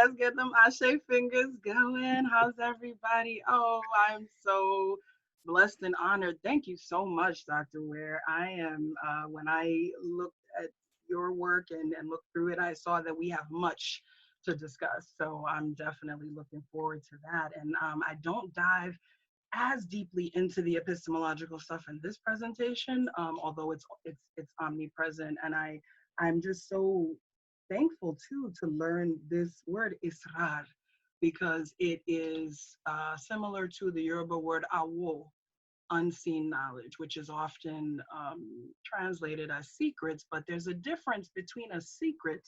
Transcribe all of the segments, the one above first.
let's get them ashe fingers going. How's everybody? Oh, I'm so blessed and honored. Thank you so much, Dr. Ware. I am, when I looked at your work and looked through it, I saw that we have much to discuss. So I'm definitely looking forward to that. And I don't dive as deeply into the epistemological stuff in this presentation, although it's omnipresent, and I'm just so thankful too to learn this word ISRARR, because it is similar to the Yoruba word awo, unseen knowledge, which is often translated as secrets, but there's a difference between a secret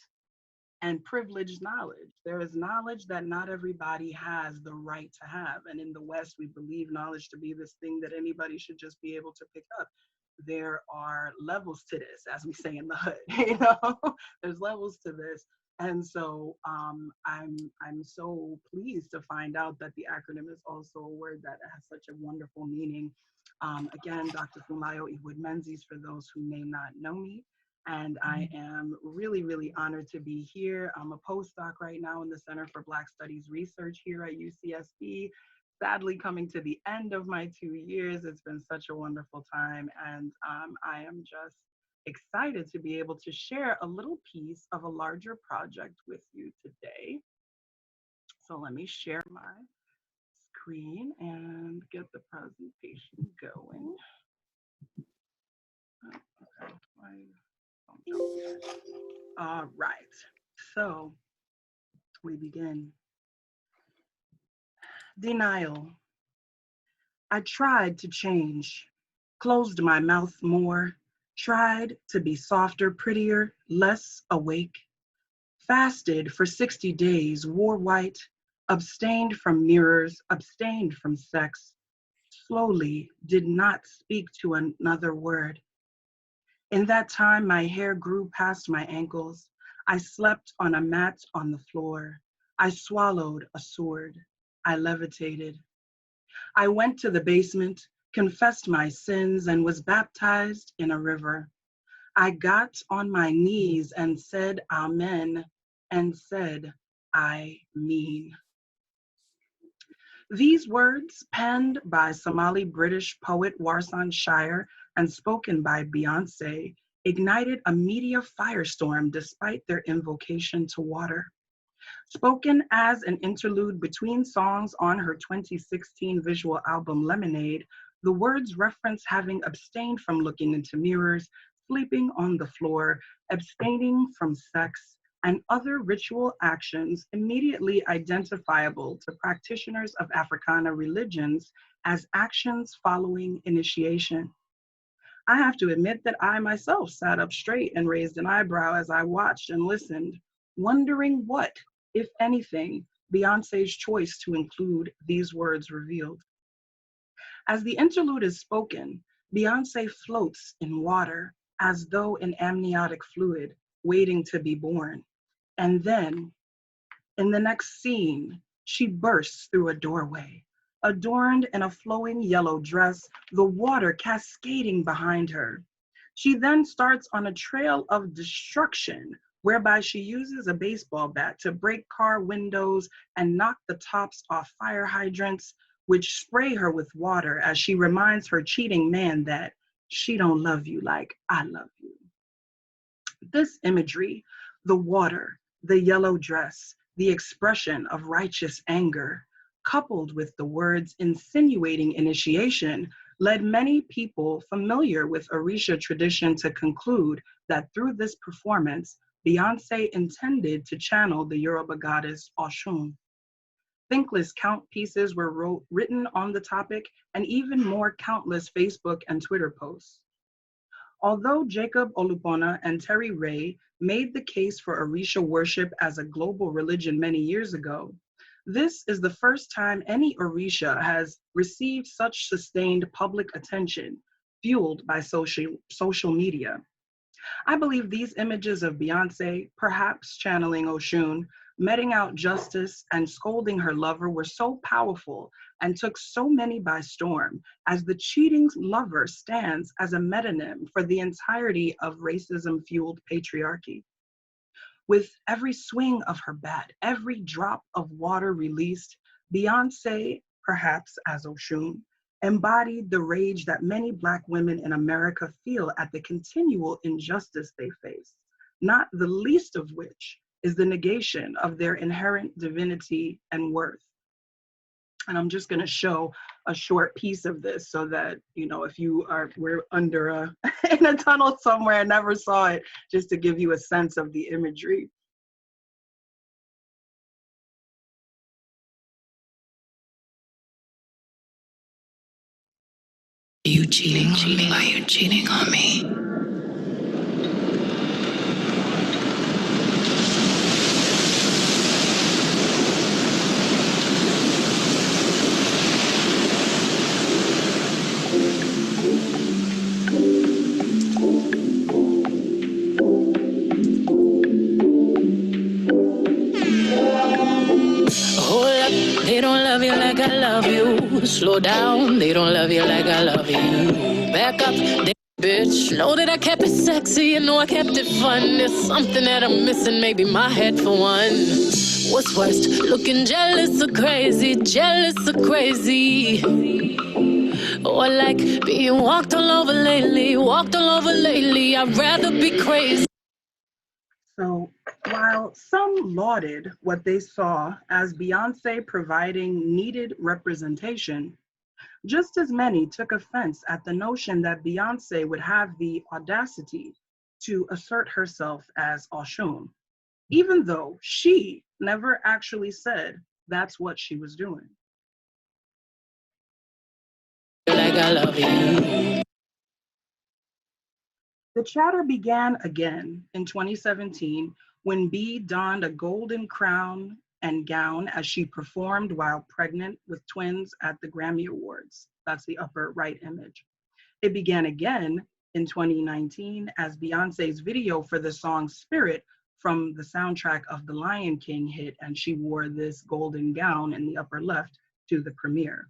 and privileged knowledge. There is knowledge that not everybody has the right to have. And in the West, we believe knowledge to be this thing that anybody should just be able to pick up. There are levels to this, as we say in the hood, you know, there's levels to this. And so I'm so pleased to find out that the acronym is also a word that has such a wonderful meaning. Again, Dr. Funlayo Wood-Menzies, for those who may not know me. And I am really, really honored to be here. I'm a postdoc right now in the Center for Black Studies Research here at UCSB. Sadly, coming to the end of my 2 years. It's been such a wonderful time. And I am just excited to be able to share a little piece of a larger project with you today. So let me share my screen and get the presentation going. Okay. All right, so we begin. Denial. I tried to change, closed my mouth more, tried to be softer, prettier, less awake, fasted for 60 days, wore white, abstained from mirrors, abstained from sex, slowly did not speak to another word. In that time, my hair grew past my ankles. I slept on a mat on the floor. I swallowed a sword. I levitated. I went to the basement, confessed my sins, and was baptized in a river. I got on my knees and said amen, and said, I mean. These words, penned by Somali-British poet Warsan Shire and spoken by Beyonce, ignited a media firestorm despite their invocation to water. Spoken as an interlude between songs on her 2016 visual album Lemonade, the words reference having abstained from looking into mirrors, sleeping on the floor, abstaining from sex, and other ritual actions immediately identifiable to practitioners of Africana religions as actions following initiation. I have to admit that I myself sat up straight and raised an eyebrow as I watched and listened, wondering what, if anything, Beyonce's choice to include these words revealed. As the interlude is spoken, Beyonce floats in water as though in amniotic fluid, waiting to be born. And then, in the next scene, she bursts through a doorway, adorned in a flowing yellow dress, the water cascading behind her. She then starts on a trail of destruction, whereby she uses a baseball bat to break car windows and knock the tops off fire hydrants, which spray her with water as she reminds her cheating man that she don't love you like I love you. This imagery, the water, the yellow dress, the expression of righteous anger, coupled with the words insinuating initiation, led many people familiar with Orisha tradition to conclude that through this performance, Beyonce intended to channel the Yoruba goddess Oshun. Thinkless count pieces were written on the topic, and even more countless Facebook and Twitter posts. Although Jacob Olupona and Terry Ray made the case for Orisha worship as a global religion many years ago, this is the first time any Orisha has received such sustained public attention, fueled by social media. I believe these images of Beyonce, perhaps channeling Oshun, meting out justice and scolding her lover were so powerful and took so many by storm, as the cheating lover stands as a metonym for the entirety of racism-fueled patriarchy. With every swing of her bat, every drop of water released, Beyonce, perhaps as Oshun, embodied the rage that many Black women in America feel at the continual injustice they face, not the least of which is the negation of their inherent divinity and worth. And I'm just going to show a short piece of this so that, you know, if we're under in a tunnel somewhere and never saw it, just to give you a sense of the imagery. Are you cheating on me? Are you cheating on me? Hold up, they don't love you like I love you. Slow down, they don't love you like I love you. Back up, they bitch. Know that I kept it sexy, you know I kept it fun. There's something that I'm missing, maybe my head for one. What's worst, looking jealous or crazy, jealous or crazy. Or like being walked all over lately, walked all over lately. I'd rather be crazy. So while some lauded what they saw as Beyonce providing needed representation, just as many took offense at the notion that Beyonce would have the audacity to assert herself as Oshun, even though she never actually said that's what she was doing. Like I love you. The chatter began again in 2017 when B donned a golden crown and gown as she performed while pregnant with twins at the Grammy Awards. That's the upper right image. It began again in 2019 as Beyonce's video for the song Spirit from the soundtrack of The Lion King hit, and she wore this golden gown in the upper left to the premiere.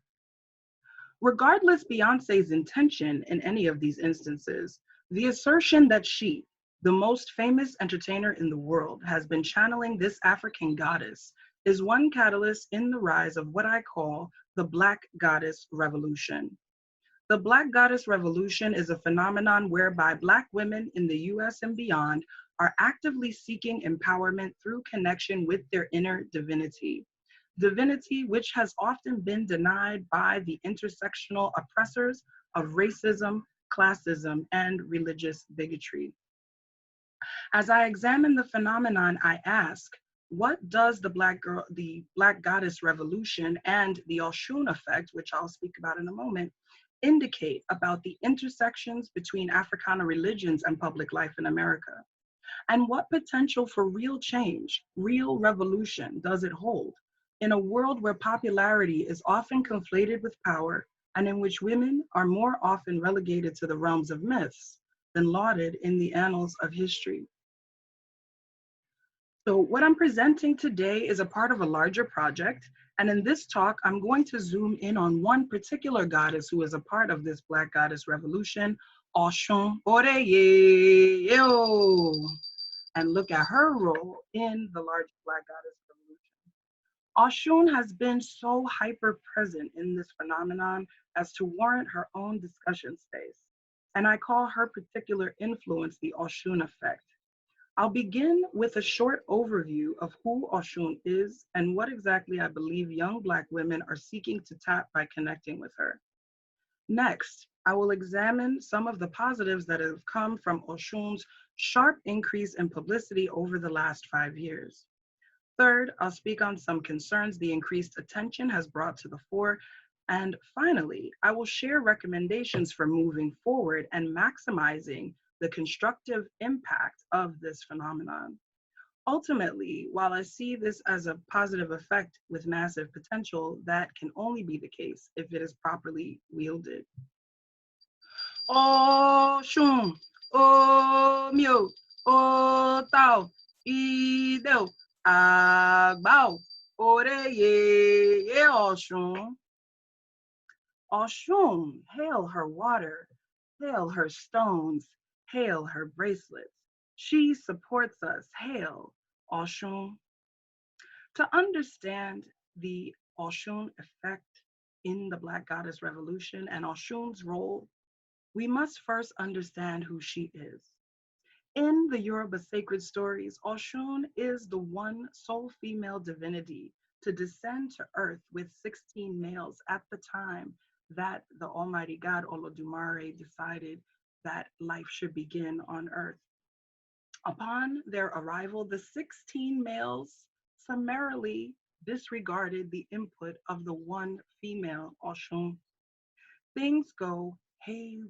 Regardless Beyonce's intention in any of these instances, the assertion that she, the most famous entertainer in the world, has been channeling this African goddess is one catalyst in the rise of what I call the Black Goddess Revolution. The Black Goddess Revolution is a phenomenon whereby Black women in the US and beyond are actively seeking empowerment through connection with their inner divinity. Divinity which has often been denied by the intersectional oppressors of racism, classism, and religious bigotry. As I examine the phenomenon, I ask, what does the Black Goddess Revolution and the Osun Effect, which I'll speak about in a moment, indicate about the intersections between Africana religions and public life in America? And what potential for real change, real revolution does it hold in a world where popularity is often conflated with power and in which women are more often relegated to the realms of myths than lauded in the annals of history? So what I'm presenting today is a part of a larger project. And in this talk, I'm going to zoom in on one particular goddess who is a part of this Black Goddess Revolution, Oshun Oreye, and look at her role in the larger Black Goddess Revolution. Oshun has been so hyper present in this phenomenon as to warrant her own discussion space. And I call her particular influence the Oshun Effect. I'll begin with a short overview of who Oshun is and what exactly I believe young Black women are seeking to tap by connecting with her. Next, I will examine some of the positives that have come from Oshun's sharp increase in publicity over the last 5 years. Third, I'll speak on some concerns the increased attention has brought to the fore. And finally, I will share recommendations for moving forward and maximizing the constructive impact of this phenomenon. Ultimately, while I see this as a positive effect with massive potential, that can only be the case if it is properly wielded. Oshun, Omyo, Otao, Ideo, Agbao, Oreye, Oshun. Oshun, hail her water, hail her stones, hail her bracelets. She supports us, hail. Oshun. To understand the Oshun effect in the Black Goddess Revolution and Oshun's role, we must first understand who she is. In the Yoruba sacred stories, Oshun is the one sole female divinity to descend to earth with 16 males at the time that the Almighty God Olodumare decided that life should begin on earth. Upon their arrival, the 16 males summarily disregarded the input of the one female, Oshun. Things go haywire.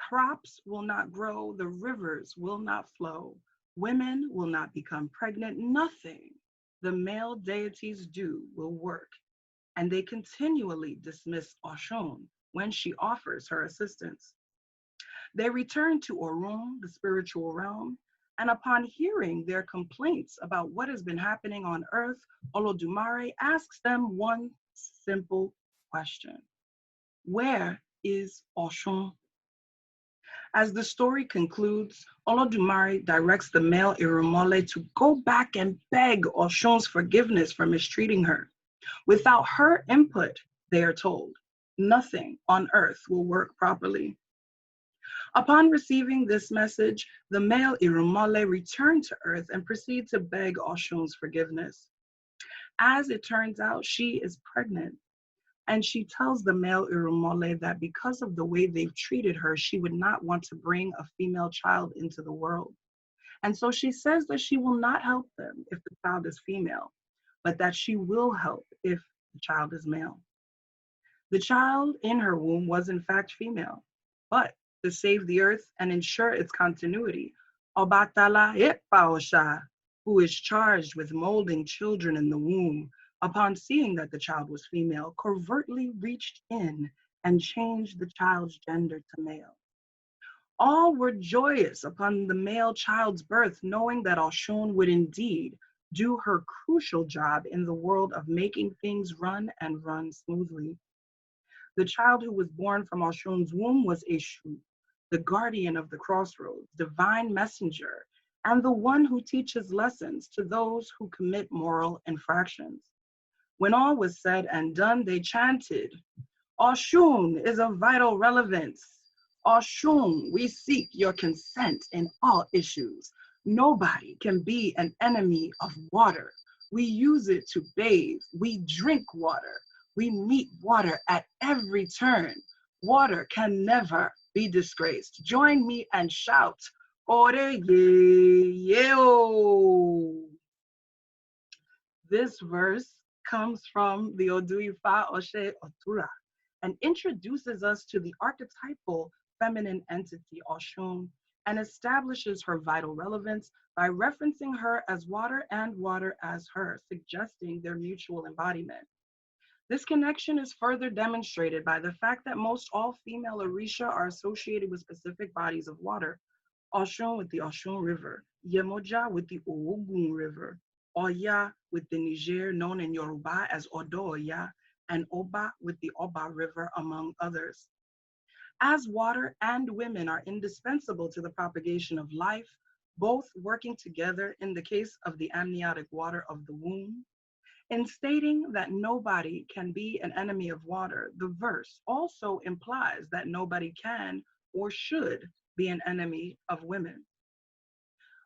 Crops will not grow, the rivers will not flow, women will not become pregnant, nothing the male deities do will work. And they continually dismiss Oshun when she offers her assistance. They return to Orun, the spiritual realm, and upon hearing their complaints about what has been happening on earth, Olodumare asks them one simple question. Where is Oshun? As the story concludes, Olodumare directs the male Irumole to go back and beg Oshun's forgiveness for mistreating her. Without her input, they are told, nothing on earth will work properly. Upon receiving this message, the male Irumole returned to earth and proceeded to beg Oshun's forgiveness. As it turns out, she is pregnant. And she tells the male Irumole that because of the way they've treated her, she would not want to bring a female child into the world. And so she says that she will not help them if the child is female, but that she will help if the child is male. The child in her womb was in fact female, but to save the earth and ensure its continuity, Obatala Epaosha, who is charged with molding children in the womb, upon seeing that the child was female, covertly reached in and changed the child's gender to male. All were joyous upon the male child's birth, knowing that Oshun would indeed do her crucial job in the world of making things run and run smoothly. The child who was born from Oshun's womb was Eshu, the guardian of the crossroads, divine messenger, and the one who teaches lessons to those who commit moral infractions. When all was said and done, they chanted, Oshun is of vital relevance. Oshun, we seek your consent in all issues. Nobody can be an enemy of water. We use it to bathe. We drink water. We meet water at every turn. Water can never be disgraced. Join me and shout, Ore ye, yeo. This verse comes from the Oduifa Oshe Otura and introduces us to the archetypal feminine entity Oshun and establishes her vital relevance by referencing her as water and water as her, suggesting their mutual embodiment. This connection is further demonstrated by the fact that most all female Orisha are associated with specific bodies of water. Oshun with the Oshun River, Yemoja with the Ogun River, Oya with the Niger, known in Yoruba as Odo Oya, and Oba with the Oba River, among others. As water and women are indispensable to the propagation of life, both working together in the case of the amniotic water of the womb, in stating that nobody can be an enemy of water, the verse also implies that nobody can or should be an enemy of women.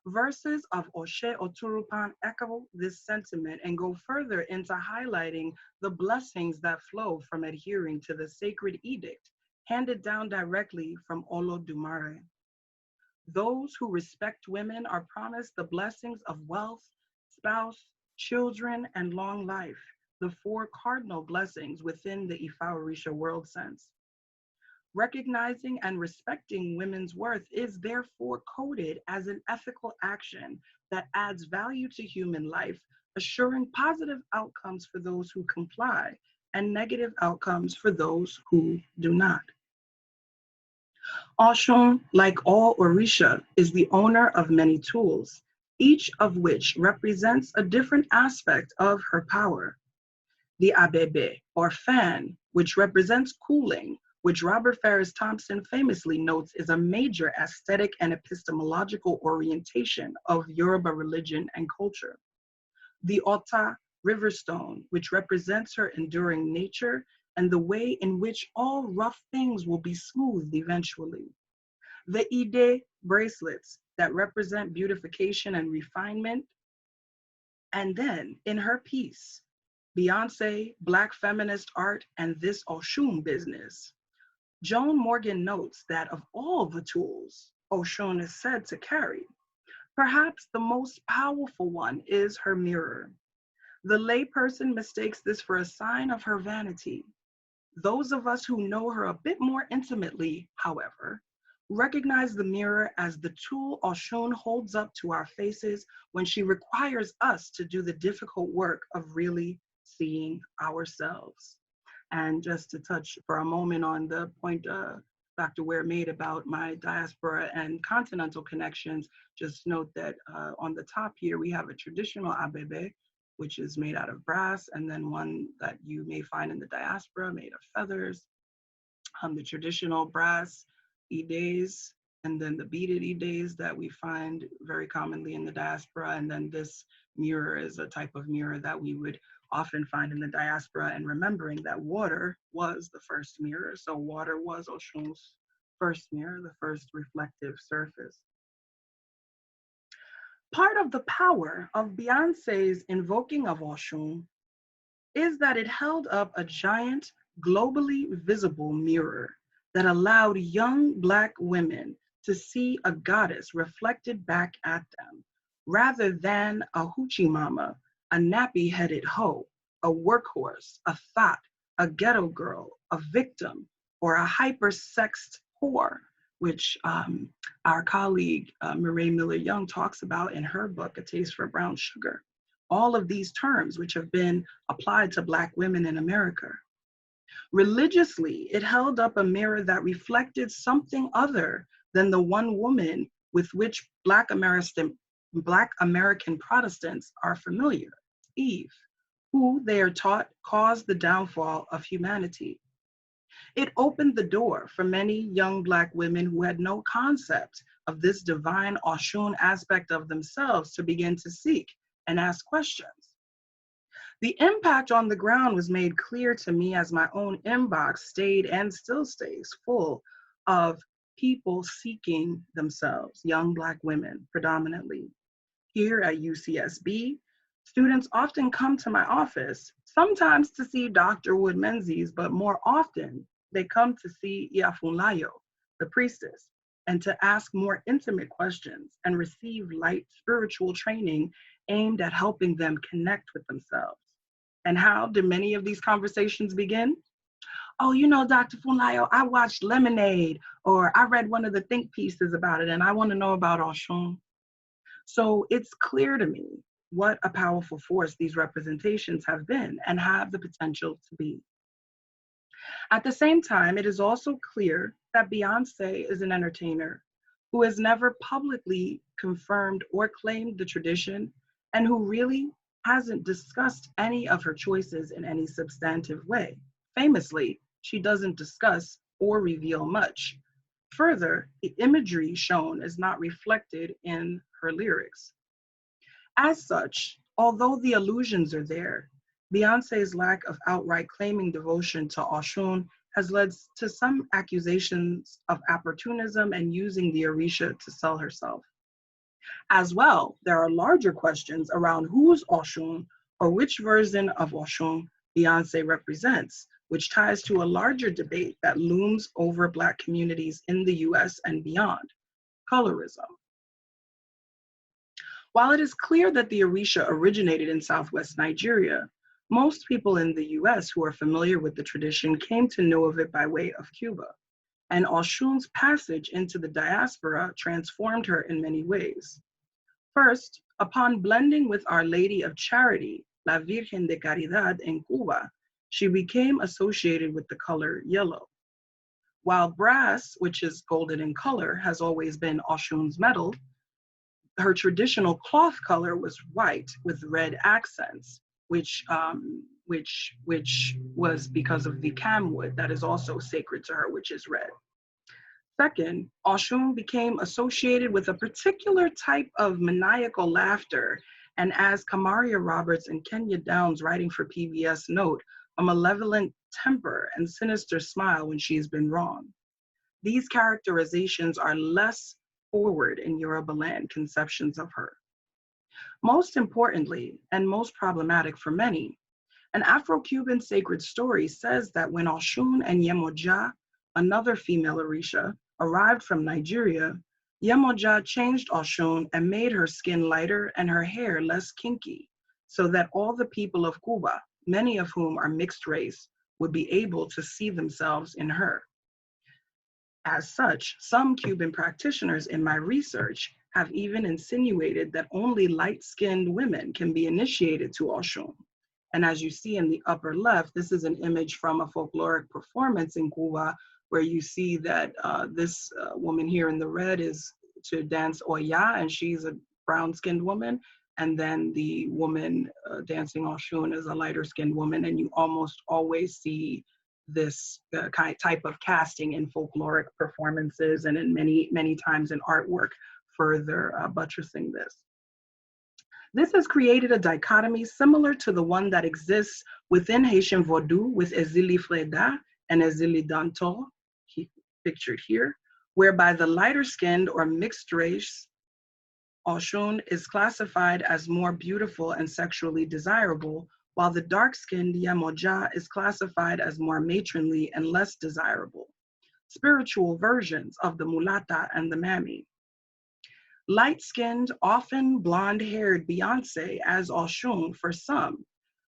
Verses of Oshe Oturupan echo this sentiment and go further into highlighting the blessings that flow from adhering to the sacred edict handed down directly from Olodumare. Those who respect women are promised the blessings of wealth, spouse, children, and long life, the four cardinal blessings within the Ifa Orisha world sense. Recognizing and respecting women's worth is therefore coded as an ethical action that adds value to human life, assuring positive outcomes for those who comply and negative outcomes for those who do not. Oshun, like all Orisha, is the owner of many tools, each of which represents a different aspect of her power. The abebe, or fan, which represents cooling, which Robert Farris Thompson famously notes is a major aesthetic and epistemological orientation of Yoruba religion and culture. The Ota Riverstone, which represents her enduring nature and the way in which all rough things will be smoothed eventually. The Ide bracelets that represent beautification and refinement. And then in her piece, Beyonce, Black feminist art, and this Oshun business, Joan Morgan notes that of all the tools Oshun is said to carry, perhaps the most powerful one is her mirror. The layperson mistakes this for a sign of her vanity. Those of us who know her a bit more intimately, however, recognize the mirror as the tool Oshun holds up to our faces when she requires us to do the difficult work of really seeing ourselves. And just to touch for a moment on the point Dr. Ware made about my diaspora and continental connections, just note that on the top here, we have a traditional abebe, which is made out of brass, and then one that you may find in the diaspora made of feathers. The traditional brass ides, and then the beaded ides that we find very commonly in the diaspora. And then this mirror is a type of mirror that we would often find in the diaspora, and remembering that water was the first mirror. So water was Oshun's first mirror, the first reflective surface. Part of the power of Beyonce's invoking of Oshun is that it held up a giant, globally visible mirror that allowed young Black women to see a goddess reflected back at them, rather than a hoochie mama, a nappy-headed hoe, a workhorse, a thought, a ghetto girl, a victim, or a hyper-sexed whore, which our colleague Murray Miller-Young talks about in her book, A Taste for Brown Sugar. All of these terms which have been applied to Black women in America. Religiously, it held up a mirror that reflected something other than the one woman with which Black American Protestants are familiar, Eve, who they are taught caused the downfall of humanity. It opened the door for many young Black women who had no concept of this divine Oshun aspect of themselves to begin to seek and ask questions. The impact on the ground was made clear to me as my own inbox stayed and still stays full of people seeking themselves, young Black women predominantly. Here at UCSB, students often come to my office, sometimes to see Dr. Wood-Menzies, but more often they come to see Funlayo, the priestess, and to ask more intimate questions and receive light spiritual training aimed at helping them connect with themselves. And how do many of these conversations begin? Oh, you know, Dr. Funlayo, I watched Lemonade, or I read one of the think pieces about it, and I want to know about Oshun. So it's clear to me what a powerful force these representations have been and have the potential to be. At the same time, it is also clear that Beyonce is an entertainer who has never publicly confirmed or claimed the tradition, and who really hasn't discussed any of her choices in any substantive way. Famously, she doesn't discuss or reveal much. Further, the imagery shown is not reflected in her lyrics. As such, although the allusions are there, Beyonce's lack of outright claiming devotion to Oshun has led to some accusations of opportunism and using the Orisha to sell herself. As well, there are larger questions around who's Oshun or which version of Oshun Beyonce represents, which ties to a larger debate that looms over Black communities in the US and beyond, colorism. While it is clear that the Orisha originated in Southwest Nigeria, most people in the US who are familiar with the tradition came to know of it by way of Cuba, and Oshun's passage into the diaspora transformed her in many ways. First, upon blending with Our Lady of Charity, La Virgen de Caridad in Cuba, she became associated with the color yellow. While brass, which is golden in color, has always been Oshun's metal, her traditional cloth color was white with red accents, which was because of the camwood that is also sacred to her, which is red. Second, Oshun became associated with a particular type of maniacal laughter, and as Kamaria Roberts and Kenya Downs, writing for PBS, note, a malevolent temper and sinister smile when she's been wrong. These characterizations are less forward in Yoruba land conceptions of her. Most importantly, and most problematic for many, an Afro-Cuban sacred story says that when Oshun and Yemoja, another female Orisha, arrived from Nigeria, Yemoja changed Oshun and made her skin lighter and her hair less kinky, so that all the people of Cuba, many of whom are mixed race, would be able to see themselves in her. As such, some Cuban practitioners in my research have even insinuated that only light-skinned women can be initiated to Oshun. And as you see in the upper left, this is an image from a folkloric performance in Cuba, where you see that this woman here in the red is to dance Oya, and she's a brown-skinned woman. And then the woman dancing Oshun is a lighter-skinned woman, and you almost always see this type of casting in folkloric performances and in many times in artwork, further buttressing this. This has created a dichotomy similar to the one that exists within Haitian Vodou with Ezili Freda and Ezili Danto, pictured here, whereby the lighter-skinned or mixed race Oshun is classified as more beautiful and sexually desirable, while the dark-skinned Yemoja is classified as more matronly and less desirable. Spiritual versions of the mulata and the mammy. Light-skinned, often blonde-haired Beyonce as Oshun for some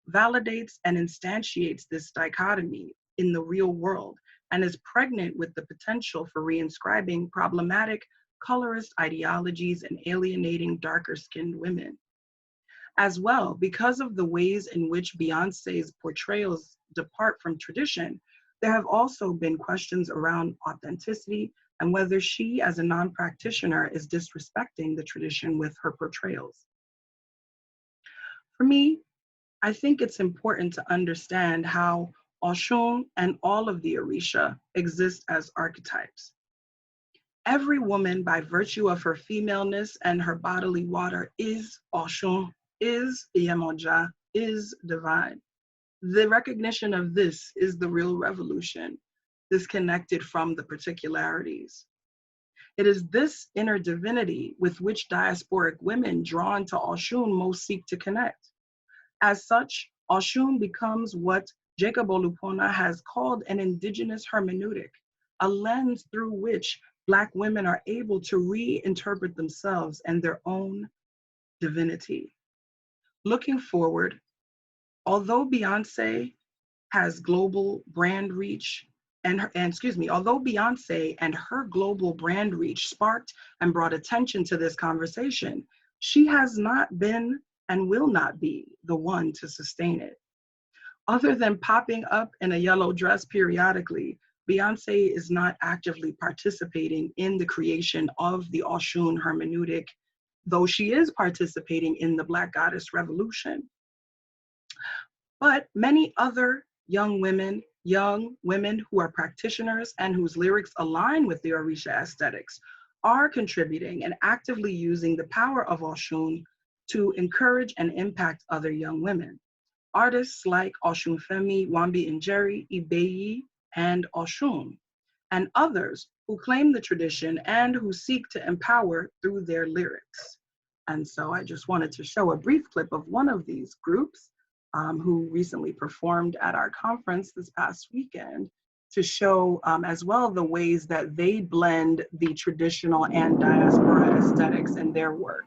validates and instantiates this dichotomy in the real world and is pregnant with the potential for reinscribing problematic colorist ideologies and alienating darker-skinned women. As well, because of the ways in which Beyonce's portrayals depart from tradition, there have also been questions around authenticity and whether she, as a non-practitioner, is disrespecting the tradition with her portrayals. For me, I think it's important to understand how Oshun and all of the Orisha exist as archetypes. Every woman, by virtue of her femaleness and her bodily water, is Oshun, is Yemoja, is divine. The recognition of this is the real revolution, disconnected from the particularities. It is this inner divinity with which diasporic women drawn to Oshun most seek to connect. As such, Oshun becomes what Jacob Olupona has called an indigenous hermeneutic, a lens through which Black women are able to reinterpret themselves and their own divinity. Looking forward, although Beyonce has global brand reach, although Beyonce and her global brand reach sparked and brought attention to this conversation, she has not been and will not be the one to sustain it. Other than popping up in a yellow dress periodically, Beyonce is not actively participating in the creation of the Oshun hermeneutic, though she is participating in the Black Goddess Revolution. But many other young women who are practitioners and whose lyrics align with the Orisha aesthetics are contributing and actively using the power of Oshun to encourage and impact other young women. Artists like Oshun Femi, Wambi Njeri, Ibeyi, and Oshun, and others who claim the tradition and who seek to empower through their lyrics. And so I just wanted to show a brief clip of one of these groups who recently performed at our conference this past weekend to show as well the ways that they blend the traditional and diaspora aesthetics in their work.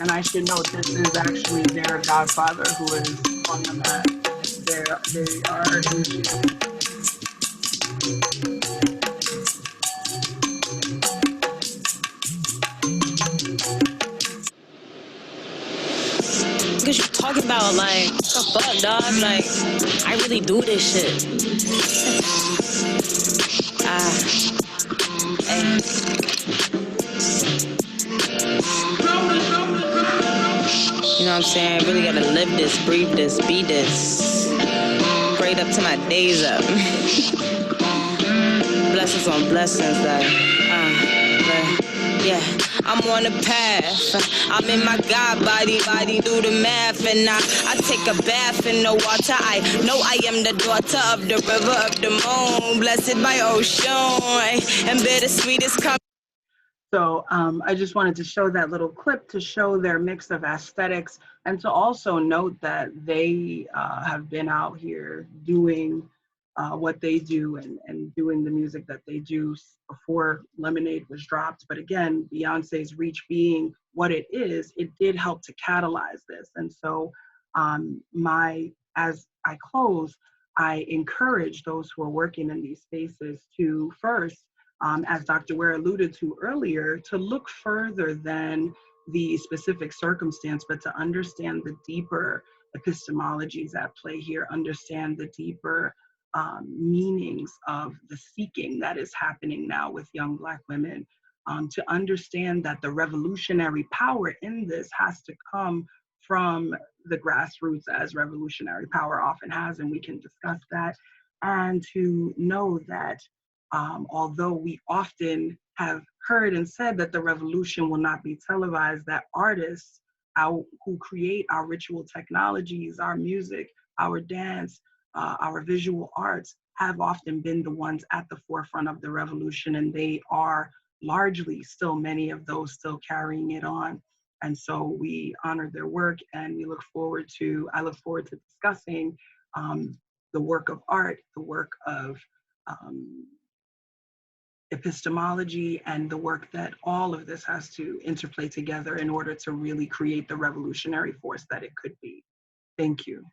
And I should note, this is actually their godfather who is on the mat. They are issues. Because you talking about, like, what the fuck, dog? Like, I really do this shit. You know what I'm saying? I really gotta live this, breathe this, be this. Prayed up to my days up. Blessings on blessings, like, yeah. I'm on a path. I'm in my God body, do the math, and I take a bath in the water. I know I am the daughter of the river of the moon, blessed by Oshun, and bittersweet is coming. So I just wanted to show that little clip to show their mix of aesthetics, and to also note that they have been out here doing what they do and doing the music that they do before Lemonade was dropped. But again, Beyonce's reach being what it is, it did help to catalyze this. And so as I close, I encourage those who are working in these spaces to first, as Dr. Ware alluded to earlier, to look further than the specific circumstance, but to understand the deeper epistemologies at play here, understand the deeper meanings of the seeking that is happening now with young Black women, to understand that the revolutionary power in this has to come from the grassroots, as revolutionary power often has, and we can discuss that, and to know that although we often have heard and said that the revolution will not be televised, that artists who create our ritual technologies, our music, our dance, our visual arts have often been the ones at the forefront of the revolution, and they are largely still, many of those still carrying it on. And so we honor their work, and I look forward to discussing the work of art, the work of epistemology, and the work that all of this has to interplay together in order to really create the revolutionary force that it could be. Thank you.